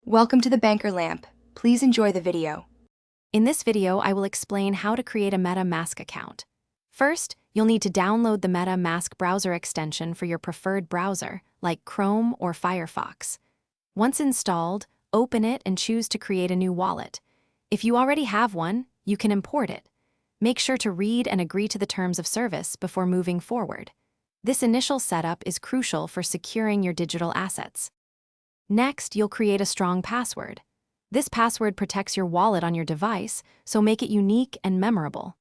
Welcome to the Banker Lamp. Please enjoy the video. In this video, I will explain how to create a MetaMask account. First, you'll need to download the MetaMask browser extension for your preferred browser, like Chrome or Firefox. Once installed, open it and choose to create a new wallet. If you already have one, you can import it. Make sure to read and agree to the terms of service before moving forward. This initial setup is crucial for securing your digital assets. Next, you'll create a strong password. This password protects your wallet on your device, so make it unique and memorable.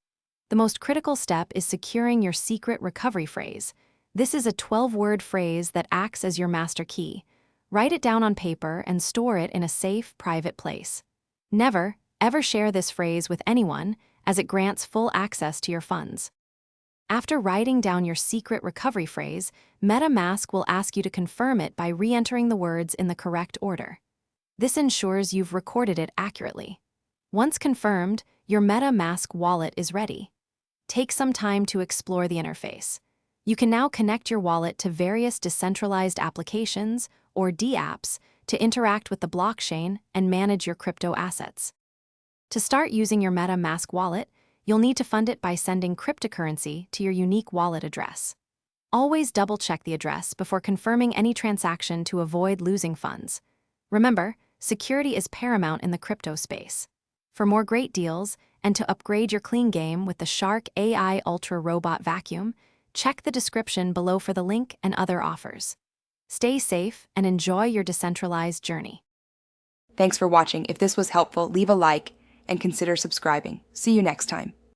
The most critical step is securing your secret recovery phrase. This is a 12-word phrase that acts as your master key. Write it down on paper and store it in a safe, private place. Never, ever share this phrase with anyone, as it grants full access to your funds. After writing down your secret recovery phrase, MetaMask will ask you to confirm it by re-entering the words in the correct order. This ensures you've recorded it accurately. Once confirmed, your MetaMask wallet is ready. Take some time to explore the interface. You can now connect your wallet to various decentralized applications, or dApps, to interact with the blockchain and manage your crypto assets. To start using your MetaMask wallet, you'll need to fund it by sending cryptocurrency to your unique wallet address. Always double-check the address before confirming any transaction to avoid losing funds. Remember, security is paramount in the crypto space. For more great deals and to upgrade your clean game with the Shark AI Ultra Robot Vacuum, check the description below for the link and other offers. Stay safe and enjoy your decentralized journey. Thanks for watching. If this was helpful, leave a like and consider subscribing. See you next time.